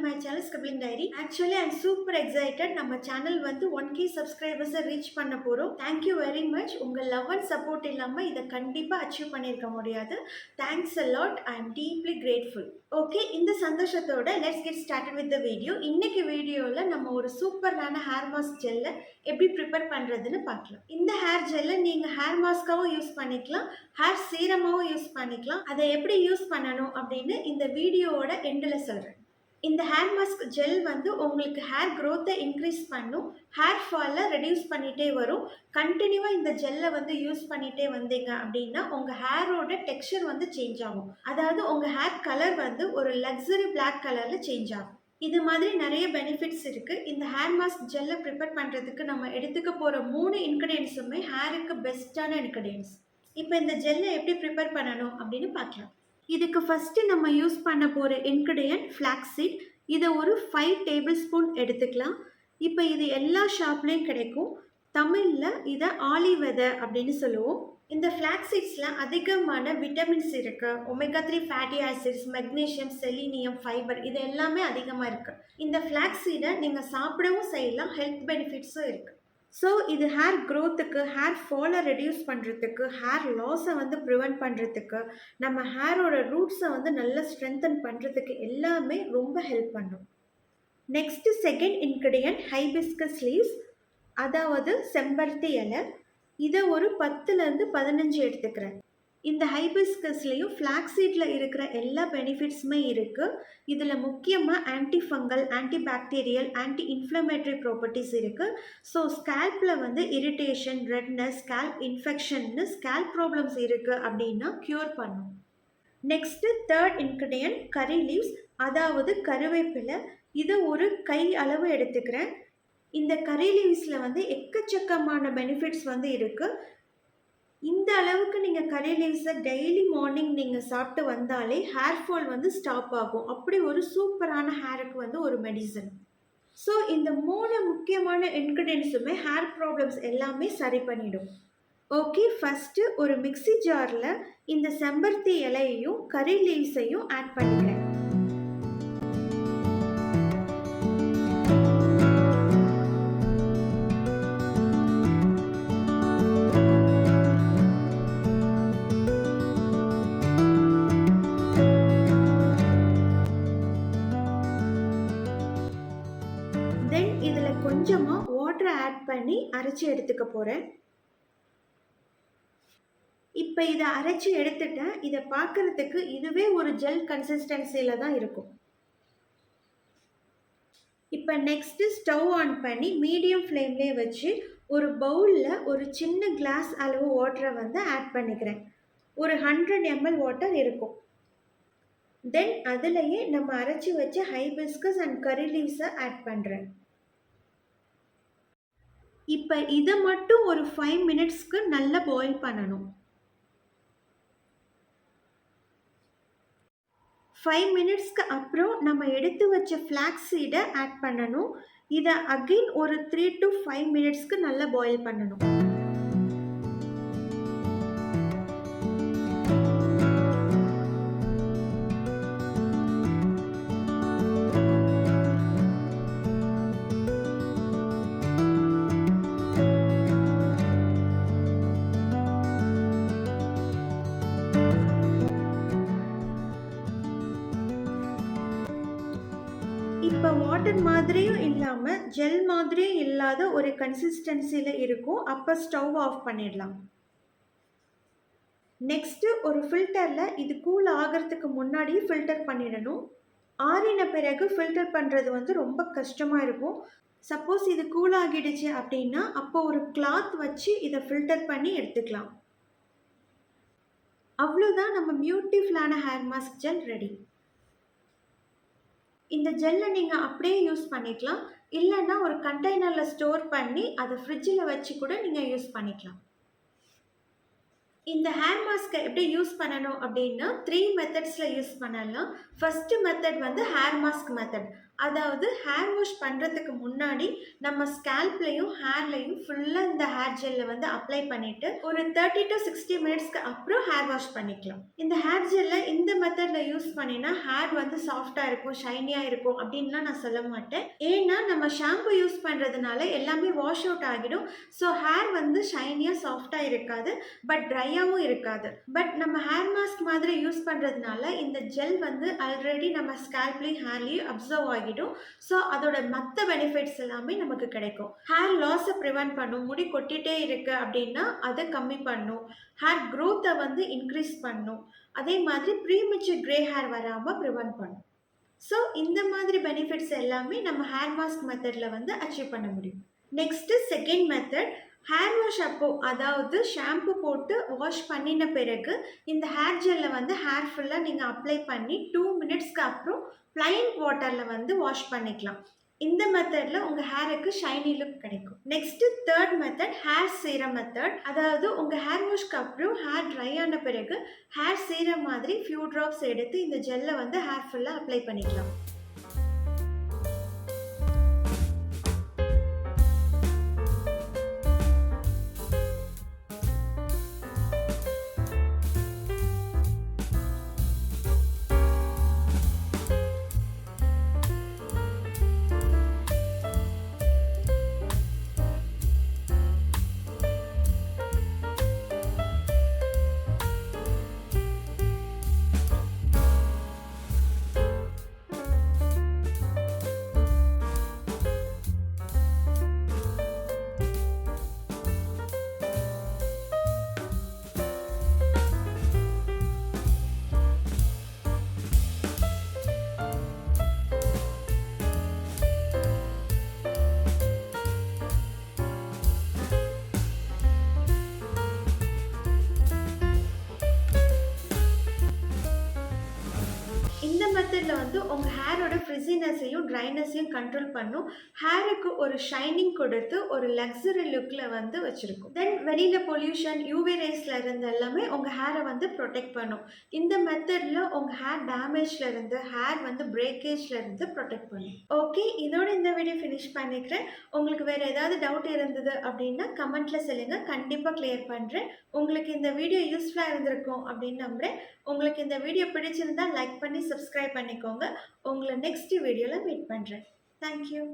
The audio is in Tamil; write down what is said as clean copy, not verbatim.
my channel Scribbling Diary. Actually, I'm super excited. நம்ம சேனல் வந்து 1k subscribers ரீச் பண்ண போறோம். Thank you very much. உங்க love and support இல்லாம இத கண்டிப்பா அச்சீவ் பண்ணிருக்க முடியாது. Thanks a lot. I am deeply grateful. Okay, இந்த சந்தோஷத்தோட let's get started with the video. இன்னைக்கு வீடியோல நம்ம ஒரு சூப்பரான ஹேர் மாஸ்க் ஜெல்ல எப்படி ப்ரிப்பேர் பண்றதுன்னு பார்க்கலாம். இந்த ஹேர் ஜெல்ல நீங்க ஹேர் மாஸ்காவும் யூஸ் பண்ணிக்கலாம், ஹேர் சீரமாவும் யூஸ் பண்ணிக்கலாம். அதை எப்படி யூஸ் பண்ணணும் அப்படின்னு இந்த வீடியோவோட எண்டில் சொல்கிறேன். இந்த ஹேர் மாஸ்க் ஜெல் வந்து உங்களுக்கு ஹேர் க்ரோத்தை இன்க்ரீஸ் பண்ணும், ஹேர் ஃபாலை ரெடியூஸ் பண்ணிகிட்டே வரும். கண்டினியூவாக இந்த ஜெல்லை வந்து யூஸ் பண்ணிகிட்டே வந்தீங்க அப்படின்னா உங்கள் ஹேரோட டெக்ஸ்சர் வந்து சேஞ்ச் ஆகும். அதாவது உங்கள் ஹேர் கலர் வந்து ஒரு லக்ஸரி பிளாக் கலரில் சேஞ்ச் ஆகும். இது மாதிரி நிறைய பெனிஃபிட்ஸ் இருக்குது. இந்த ஹேர் மாஸ்க் ஜெல்லை ப்ரிப்பேர் பண்ணுறதுக்கு நம்ம எடுத்துக்க போகிற 3 இன்க்ரீடியன்ஸுமே ஹேருக்கு பெஸ்ட்டான இன்க்ரீடியன்ஸ். இப்போ இந்த ஜெல்லை எப்படி ப்ரிப்பேர் பண்ணணும் அப்படின்னு பார்க்கலாம். இதுக்கு ஃபஸ்ட்டு நம்ம யூஸ் பண்ண போகிற இன்க்ரீடியன்ட் ஃப்ளாக்ஸீட். இதை ஒரு 5 டேபிள் ஸ்பூன் எடுத்துக்கலாம். இப்போ இது எல்லா ஷாப்லேயும் கிடைக்கும். தமிழில் இதை ஆலிவ் விதை அப்படின்னு சொல்லுவோம். இந்த ஃப்ளாக்ஸீட்ஸில் அதிகமான விட்டமின்ஸ் இருக்குது. Omega 3 fatty acids, magnesium, selenium, fibre இது எல்லாமே அதிகமாக இருக்குது. இந்த ஃப்ளாக்ஸீடை நீங்கள் சாப்பிடவும் செய்யலாம், ஹெல்த் பெனிஃபிட்ஸும் இருக்குது. ஸோ இது ஹேர் க்ரோத்துக்கு, ஹேர் ஃபாலை ரெடியூஸ் பண்ணுறதுக்கு, ஹேர் லாஸை வந்து ப்ரிவெண்ட் பண்ணுறதுக்கு, நம்ம ஹேரோட ரூட்ஸை வந்து நல்லா ஸ்ட்ரென்தன் பண்ணுறதுக்கு எல்லாமே ரொம்ப ஹெல்ப் பண்ணும். Next second ingredient hibiscus leaves, அதாவது செம்பருத்தி இலை. இதை ஒரு 10லேருந்து 15 எடுத்துக்கிறேன். இந்த ஹைபிஸ்கஸ்லேயும் ஃப்ளாக்ஸீட்டில் இருக்கிற எல்லா பெனிஃபிட்ஸுமே இருக்குது. இதில் முக்கியமாக anti fungal, anti bacterial, anti inflammatory properties இருக்குது. ஸோ ஸ்கேல்பில் வந்து இரிட்டேஷன், ரெட்னஸ், ஸ்கேல்ப் இன்ஃபெக்ஷன்னு ஸ்கேல்ப் ப்ராப்ளம்ஸ் இருக்குது அப்படின்னா க்யூர் பண்ணும். Next third ingredient curry leaves, அதாவது கருவேப்பிலை. இதை ஒரு கை அளவு எடுத்துக்கிறேன். இந்த கறி லீவ்ஸில் வந்து எக்கச்சக்கமான பெனிஃபிட்ஸ் வந்து இருக்குது. இந்த அளவுக்கு நீங்கள் கறி லீவ்ஸை டெய்லி மார்னிங் நீங்கள் சாப்பிட்டு வந்தாலே ஹேர் ஃபால் வந்து ஸ்டாப் ஆகும். அப்படி ஒரு சூப்பரான ஹேருக்கு வந்து ஒரு மெடிசன். ஸோ இந்த 3 முக்கியமான இன்க்ரீடியன்ஸுமே ஹேர் ப்ராப்ளம்ஸ் எல்லாமே சரி பண்ணிடும். ஓகே, ஃபஸ்ட்டு ஒரு மிக்ஸி ஜாரில் இந்த செம்பருத்தி இலையையும் கறி லீவ்ஸையும் ஆட் பண்ணிக்கிறேன். தென் இதில் கொஞ்சமாக வாட்டரை ஆட் பண்ணி அரைச்சி எடுத்துக்க போகிறேன். இப்போ இதை அரைச்சி எடுத்துட்டேன். இதை பார்க்குறதுக்கு இதுவே ஒரு ஜெல் கன்சிஸ்டன்சியில் தான் இருக்கும். இப்போ நெக்ஸ்ட்டு ஸ்டவ் ஆன் பண்ணி மீடியம் ஃப்ளேம்லேயே வச்சு ஒரு பவுலில் ஒரு சின்ன கிளாஸ் அளவு வாட்டரை வந்து ஆட் பண்ணிக்கிறேன். ஒரு 100 ml வாட்டர் இருக்கும். தென் அதுலேயே நம்ம அரைச்சி வச்ச ஹைபிஸ்கஸ் அண்ட் கறி லீவ்ஸை ஆட் பண்ணுறேன். இப்போ இதை மட்டும் ஒரு 5 மினிட்ஸ்க்கு நல்லா பாயில் பண்ணணும். 5 மினிட்ஸ்க்கு அப்புறம் நம்ம எடுத்து வச்ச ஃப்ளாக்ஸ் சீடை ஆட் பண்ணணும். இதை அகெயின் ஒரு 3 to 5 மினிட்ஸ்க்கு நல்லா பாயில் பண்ணணும். இப்போ வாட்டர் மாதிரியும் இல்லாமல் ஜெல் மாதிரியும் இல்லாத ஒரு கன்சிஸ்டன்சியில் இருக்கும். அப்போ ஸ்டவ் ஆஃப் பண்ணிடலாம். நெக்ஸ்ட்டு ஒரு ஃபில்டரில் இது கூல் ஆகிறதுக்கு முன்னாடி ஃபில்டர் பண்ணிடணும். ஆறின பிறகு ஃபில்டர் பண்ணுறது வந்து ரொம்ப கஷ்டமாக இருக்கும். சப்போஸ் இது கூல் ஆகிடுச்சு அப்படின்னா அப்போ ஒரு கிளாத் வச்சு இதை ஃபில்டர் பண்ணி எடுத்துக்கலாம். அவ்வளோதான், நம்ம பியூட்டிஃபுல்லான ஹேர் மாஸ்க் ஜெல் ரெடி. இந்த ஜெல்லை நீங்கள் அப்படியே யூஸ் பண்ணிக்கலாம், இல்லைன்னா ஒரு கண்டெய்னரில் ஸ்டோர் பண்ணி அதை ஃப்ரிட்ஜில் வச்சு கூட நீங்கள் யூஸ் பண்ணிக்கலாம். இந்த ஹேர் மாஸ்க்கை எப்படி யூஸ் பண்ணணும் அப்படின்னா 3 மெத்தட்ஸில் யூஸ் பண்ணலாம். ஃபஸ்ட்டு மெத்தட் வந்து ஹேர் மாஸ்க் மெத்தட், அதாவது ஹேர் வாஷ் பண்ணுறதுக்கு முன்னாடி நம்ம ஸ்கேல்ப்லேயும் ஹேர்லேயும் ஃபுல்லாக இந்த ஹேர் ஜெல்லை வந்து அப்ளை பண்ணிவிட்டு ஒரு 30 to 60 மினிட்ஸ்க்கு அப்புறம் ஹேர் வாஷ் பண்ணிக்கலாம். இந்த ஹேர் ஜெல்லை இந்த மெத்தடில் யூஸ் பண்ணினா ஹேர் வந்து சாஃப்டாக இருக்கும், ஷைனியாக இருக்கும் அப்படின்லாம் நான் சொல்ல மாட்டேன். ஏன்னா நம்ம ஷாம்பு யூஸ் பண்ணுறதுனால எல்லாமே வாஷ் அவுட் ஆகிடும். ஸோ ஹேர் வந்து ஷைனியாக சாஃப்டாக இருக்காது, பட் ட்ரையாகவும் இருக்காது. பட் நம்ம ஹேர் மாஸ்க் மாதிரி யூஸ் பண்ணுறதுனால இந்த ஜெல் வந்து ஆல்ரெடி நம்ம ஸ்கேல்ப்லேயும் ஹேர்லேயும் அப்சர்வ் ஆகிடும். ஸோ அதோட மற்ற பெனிஃபிட்ஸ் எல்லாமே நமக்கு கிடைக்கும். ஹேர் லாஸை ப்ரிவென்ட் பண்ணும். முடி கொட்டிகிட்டே இருக்கு அப்படின்னா அதை கம்மி பண்ணும். ஹேர் க்ரோத்தை வந்து இன்க்ரீஸ் பண்ணும். அதே மாதிரி ப்ரீமெச்சூர் கிரே ஹேர் வராமல் ப்ரிவென்ட் பண்ணும். ஸோ இந்த மாதிரி பெனிஃபிட்ஸ் எல்லாமே நம்ம ஹேர் மாஸ்க் மெத்தடில் வந்து அச்சீவ் பண்ண முடியும். Next second method, hair wash அப்போ அதாவது ஷாம்பு போட்டு வாஷ் பண்ணின பிறகு இந்த ஹேர் ஜெல்லை வந்து ஹேர் ஃபுல்லாக நீங்கள் அப்ளை பண்ணி 2 மினிட்ஸ்க்கு அப்புறம் ப்ளைன் வாட்டரில் வந்து வாஷ் பண்ணிக்கலாம். இந்த மெத்தடில் உங்கள் ஹேருக்கு ஷைனி லுக் கிடைக்கும். Next third method, hair serum method. அதாவது உங்கள் ஹேர் வாஷ்க்கு அப்புறம் ஹேர் ட்ரை ஆன பிறகு ஹேர் சீரம் மாதிரி ஃபியூ ட்ராப்ஸ் எடுத்து இந்த ஜெல்லை வந்து ஹேர் ஃபுல்லாக அப்ளை பண்ணிக்கலாம். இந்த மெத்தடில் வந்து உங்கள் ஹேரோட ஃப்ரிஸினஸையும் ட்ரைனஸையும் கண்ட்ரோல் பண்ணும். ஹேருக்கு ஒரு ஷைனிங் கொடுத்து ஒரு லக்ஸரி லுக்கில் வந்து வச்சுருக்கும். தென் வெளியில் பொல்யூஷன், யூவி ரேஸில் இருந்து எல்லாமே உங்கள் ஹேரை வந்து ப்ரொடெக்ட் பண்ணும். இந்த மெத்தடில் உங்கள் ஹேர் டேமேஜில் இருந்து, ஹேர் வந்து பிரேக்கேஜில் இருந்து ப்ரொடெக்ட் பண்ணும். ஓகே, இதோட இந்த வீடியோ ஃபினிஷ் பண்ணிக்கிறேன். உங்களுக்கு வேறு ஏதாவது டவுட் இருந்தது அப்படின்னா கமெண்ட்டில் சொல்லுங்கள், கண்டிப்பாக கிளியர் பண்ணுறேன். உங்களுக்கு இந்த வீடியோ யூஸ்ஃபுல்லாக இருந்திருக்கும் அப்படின்னு நம்புகிறேன். உங்களுக்கு இந்த வீடியோ பிடிச்சிருந்தா லைக் பண்ணி சப்ஸ்கிரைப் பண்ணிக்கோங்க. உங்களை நெக்ஸ்ட் வீடியோவில் மீட் பண்ணுறேன். தேங்க்யூ.